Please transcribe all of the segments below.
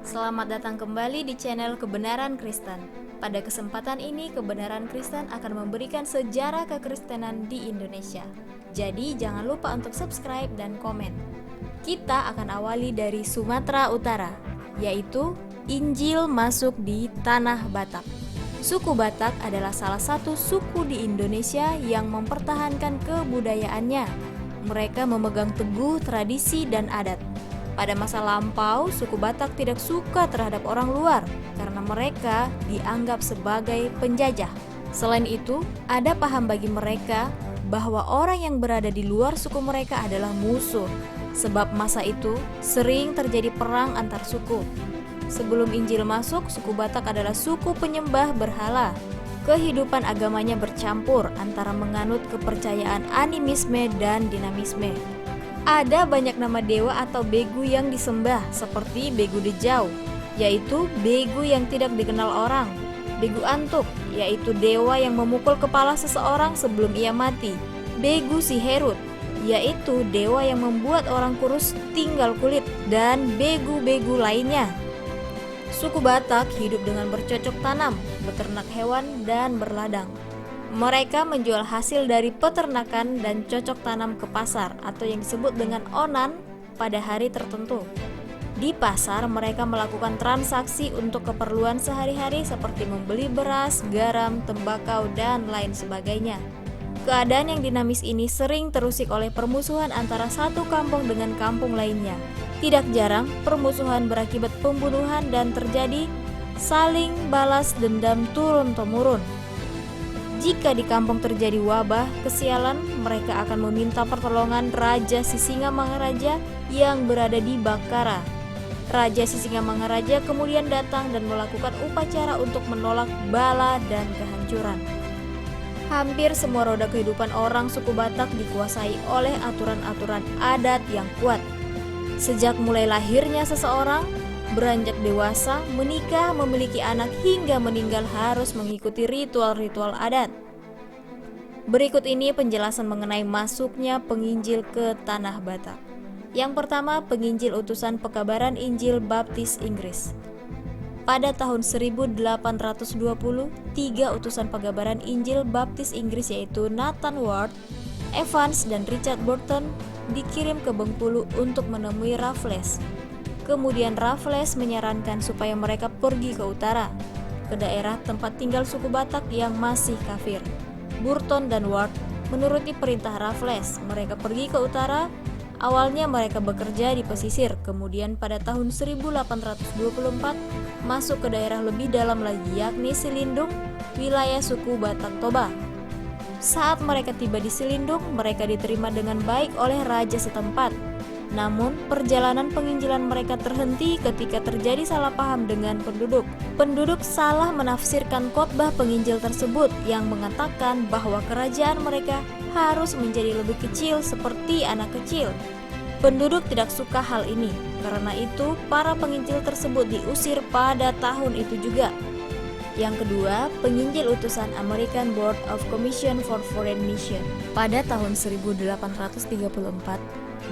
Selamat datang kembali di channel Kebenaran Kristen. Pada kesempatan ini, Kebenaran Kristen akan memberikan sejarah kekristenan di Indonesia. Jadi jangan lupa untuk subscribe dan komen. Kita akan awali dari Sumatera Utara, yaitu Injil masuk di Tanah Batak. Suku Batak adalah salah satu suku di Indonesia yang mempertahankan kebudayaannya. Mereka memegang teguh tradisi dan adat. Pada masa lampau, suku Batak tidak suka terhadap orang luar karena mereka dianggap sebagai penjajah. Selain itu, ada paham bagi mereka bahwa orang yang berada di luar suku mereka adalah musuh. Sebab masa itu sering terjadi perang antar suku. Sebelum Injil masuk, suku Batak adalah suku penyembah berhala. Kehidupan agamanya bercampur antara menganut kepercayaan animisme dan dinamisme. Ada banyak nama dewa atau begu yang disembah, seperti Begu Dejau, yaitu begu yang tidak dikenal orang. Begu Antuk, yaitu dewa yang memukul kepala seseorang sebelum ia mati. Begu Siherut, yaitu dewa yang membuat orang kurus tinggal kulit, dan begu-begu lainnya. Suku Batak hidup dengan bercocok tanam, beternak hewan, dan berladang. Mereka menjual hasil dari peternakan dan cocok tanam ke pasar atau yang disebut dengan onan pada hari tertentu. Di pasar mereka melakukan transaksi untuk keperluan sehari-hari seperti membeli beras, garam, tembakau, dan lain sebagainya. Keadaan yang dinamis ini sering terusik oleh permusuhan antara satu kampung dengan kampung lainnya. Tidak jarang permusuhan berakibat pembunuhan dan terjadi saling balas dendam turun-temurun. Jika di kampung terjadi wabah, kesialan, mereka akan meminta pertolongan Raja Sisingamangaraja yang berada di Bakara. Raja Sisingamangaraja kemudian datang dan melakukan upacara untuk menolak bala dan kehancuran. Hampir semua roda kehidupan orang suku Batak dikuasai oleh aturan-aturan adat yang kuat. Sejak mulai lahirnya seseorang, beranjak dewasa, menikah, memiliki anak, hingga meninggal harus mengikuti ritual-ritual adat. Berikut ini penjelasan mengenai masuknya penginjil ke Tanah Batak. Yang pertama, penginjil utusan pekabaran Injil Baptis Inggris. Pada tahun 1820, 3 utusan pekabaran Injil Baptis Inggris yaitu Nathan Ward, Evans, dan Richard Burton dikirim ke Bengkulu untuk menemui Raffles. Kemudian Raffles menyarankan supaya mereka pergi ke utara, ke daerah tempat tinggal suku Batak yang masih kafir. Burton dan Ward menuruti perintah Raffles. Mereka pergi ke utara. Awalnya mereka bekerja di pesisir, kemudian pada tahun 1824 masuk ke daerah lebih dalam lagi, yakni Silindung, wilayah suku Batak Toba. Saat mereka tiba di Silindung, mereka diterima dengan baik oleh raja setempat. Namun, perjalanan penginjilan mereka terhenti ketika terjadi salah paham dengan penduduk. Penduduk salah menafsirkan khotbah penginjil tersebut yang mengatakan bahwa kerajaan mereka harus menjadi lebih kecil seperti anak kecil. Penduduk tidak suka hal ini, karena itu para penginjil tersebut diusir pada tahun itu juga. Yang kedua, penginjil utusan American Board of Commission for Foreign Mission. Pada tahun 1834,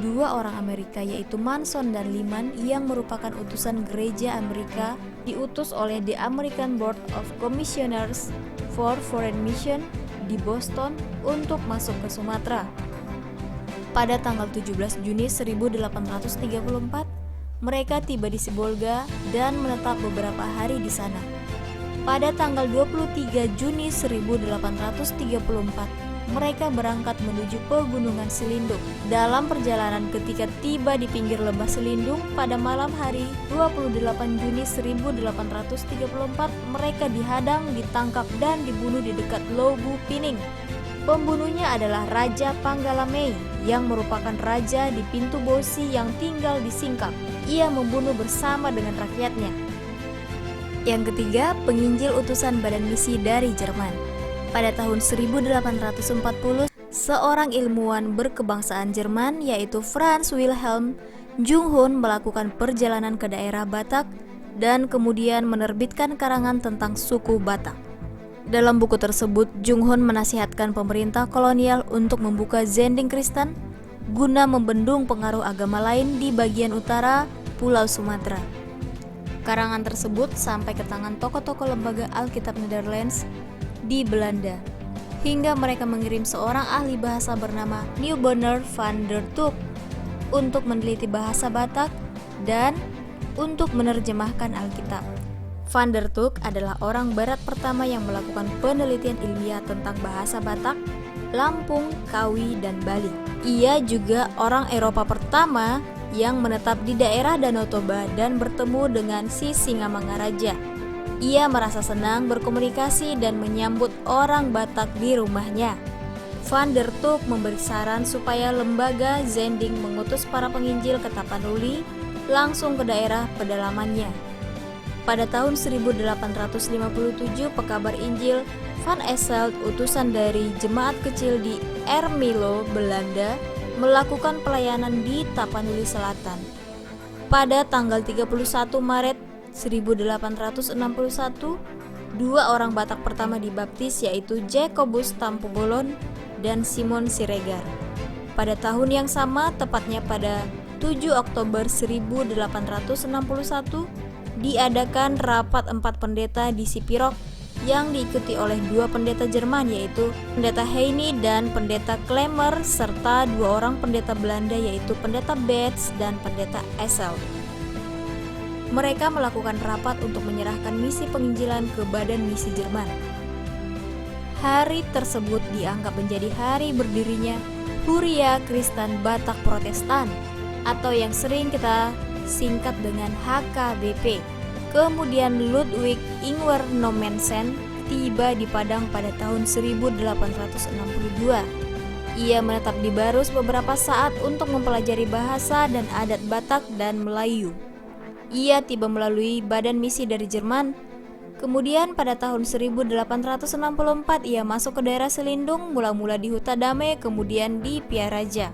2 orang Amerika yaitu Manson dan Lyman yang merupakan utusan gereja Amerika diutus oleh The American Board of Commissioners for Foreign Mission di Boston untuk masuk ke Sumatera. Pada tanggal 17 Juni 1834, mereka tiba di Sibolga dan menetap beberapa hari di sana. Pada tanggal 23 Juni 1834, mereka berangkat menuju pegunungan Silindung. Dalam perjalanan ketika tiba di pinggir lembah Silindung pada malam hari 28 Juni 1834, mereka dihadang, ditangkap, dan dibunuh di dekat Lobu Pining. Pembunuhnya adalah Raja Panggalamei yang merupakan raja di Pintu Bosi yang tinggal di Singkang. Ia membunuh bersama dengan rakyatnya. Yang ketiga, penginjil utusan Badan Misi dari Jerman. Pada tahun 1840, seorang ilmuwan berkebangsaan Jerman yaitu Franz Wilhelm Junghun melakukan perjalanan ke daerah Batak dan kemudian menerbitkan karangan tentang suku Batak. Dalam buku tersebut, Junghun menasihatkan pemerintah kolonial untuk membuka zending Kristen guna membendung pengaruh agama lain di bagian utara Pulau Sumatera. Karangan tersebut sampai ke tangan tokoh-tokoh lembaga Alkitab Netherlands di Belanda, hingga mereka mengirim seorang ahli bahasa bernama Nieuwboer van der Toek untuk meneliti bahasa Batak dan untuk menerjemahkan Alkitab. Van der Toek adalah orang Barat pertama yang melakukan penelitian ilmiah tentang bahasa Batak, Lampung, Kawi, dan Bali. Ia juga orang Eropa pertama yang menetap di daerah Danau Toba dan bertemu dengan si Singamangaraja. Ia merasa senang berkomunikasi dan menyambut orang Batak di rumahnya. Van der Toek memberi saran supaya lembaga Zending mengutus para penginjil ke Tapanuli langsung ke daerah pedalamannya. Pada tahun 1857, pekabar Injil Van Asselt, utusan dari jemaat kecil di Ermelo, Belanda, melakukan pelayanan di Tapanuli Selatan. Pada tanggal 31 Maret 1861, dua orang Batak pertama dibaptis, yaitu Jacobus Tampogolon dan Simon Siregar. Pada tahun yang sama, tepatnya pada 7 Oktober 1861, diadakan rapat 4 pendeta di Sipirok yang diikuti oleh 2 pendeta Jerman, yaitu pendeta Heine dan pendeta Klemmer, serta 2 orang pendeta Belanda, yaitu pendeta Betz dan pendeta Asselt. Mereka melakukan rapat untuk menyerahkan misi penginjilan ke Badan Misi Jerman. Hari tersebut dianggap menjadi hari berdirinya Huria Kristen Batak Protestan, atau yang sering kita singkat dengan HKBP. Kemudian Ludwig Ingwer Nommensen tiba di Padang pada tahun 1862. Ia menetap di Barus beberapa saat untuk mempelajari bahasa dan adat Batak dan Melayu. Ia tiba melalui badan misi dari Jerman. Kemudian pada tahun 1864 ia masuk ke daerah Selindung, mula-mula di Huta Damai, kemudian di Piaraja.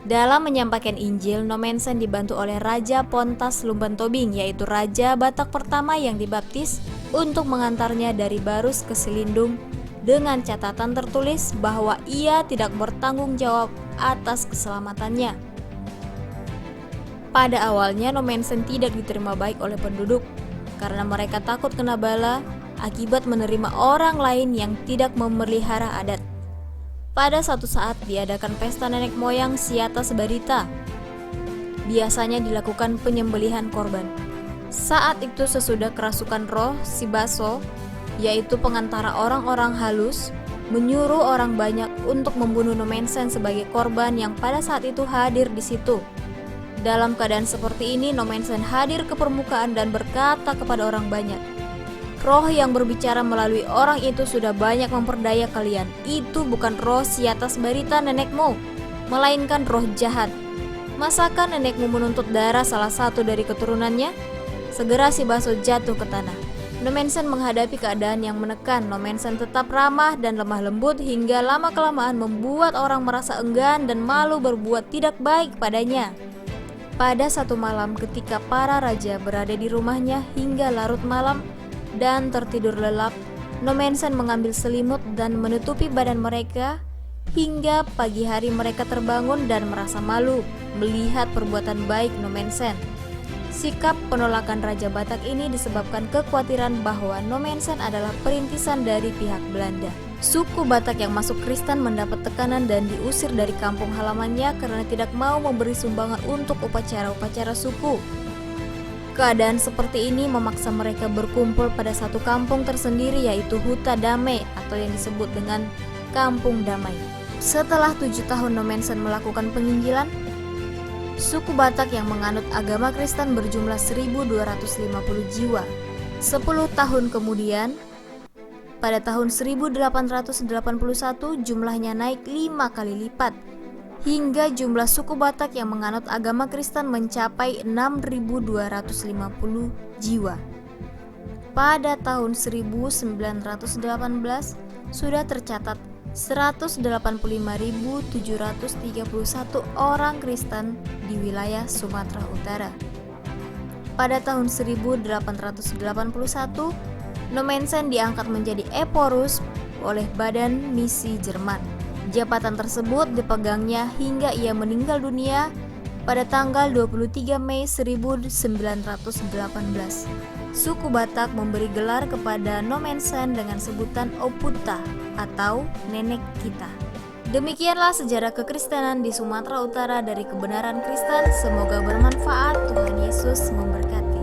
Dalam menyampaikan Injil, Nommensen dibantu oleh Raja Pontas Lumbantobing, yaitu Raja Batak pertama yang dibaptis, untuk mengantarnya dari Barus ke Selindung dengan catatan tertulis bahwa ia tidak bertanggung jawab atas keselamatannya. Pada awalnya Nommensen tidak diterima baik oleh penduduk karena mereka takut kena bala akibat menerima orang lain yang tidak memelihara adat. Pada suatu saat diadakan pesta nenek moyang Siata Sebarita. Biasanya dilakukan penyembelihan korban. Saat itu sesudah kerasukan roh si Baso, yaitu pengantara orang-orang halus, menyuruh orang banyak untuk membunuh Nommensen sebagai korban yang pada saat itu hadir di situ. Dalam keadaan seperti ini, Nommensen hadir ke permukaan dan berkata kepada orang banyak, "Roh yang berbicara melalui orang itu sudah banyak memperdaya kalian. Itu bukan roh Siata Sebarita nenekmu, melainkan roh jahat. Masakan nenekmu menuntut darah salah satu dari keturunannya?" Segera si Baso jatuh ke tanah. Nommensen menghadapi keadaan yang menekan. Nommensen tetap ramah dan lemah lembut hingga lama-kelamaan membuat orang merasa enggan dan malu berbuat tidak baik padanya. Pada satu malam ketika para raja berada di rumahnya hingga larut malam dan tertidur lelap, Nommensen mengambil selimut dan menutupi badan mereka hingga pagi hari mereka terbangun dan merasa malu melihat perbuatan baik Nommensen. Sikap penolakan Raja Batak ini disebabkan kekhawatiran bahwa Nommensen adalah perintisan dari pihak Belanda. Suku Batak yang masuk Kristen mendapat tekanan dan diusir dari kampung halamannya karena tidak mau memberi sumbangan untuk upacara-upacara suku. Keadaan seperti ini memaksa mereka berkumpul pada satu kampung tersendiri, yaitu Huta Damai atau yang disebut dengan Kampung Damai. Setelah 7 tahun Nommensen melakukan penginjilan, suku Batak yang menganut agama Kristen berjumlah 1.250 jiwa. 10 tahun kemudian, pada tahun 1881 jumlahnya naik 5 kali lipat, hingga jumlah suku Batak yang menganut agama Kristen mencapai 6.250 jiwa. Pada tahun 1918 sudah tercatat 185.731 orang Kristen di wilayah Sumatera Utara. Pada tahun 1881, Nommensen diangkat menjadi Eporus oleh Badan Misi Jerman. Jabatan tersebut dipegangnya hingga ia meninggal dunia Pada tanggal 23 Mei 1918, suku Batak memberi gelar kepada Nomensen dengan sebutan Oputa atau nenek kita. Demikianlah sejarah kekristenan di Sumatera Utara dari Kebenaran Kristen. Semoga bermanfaat. Tuhan Yesus memberkati.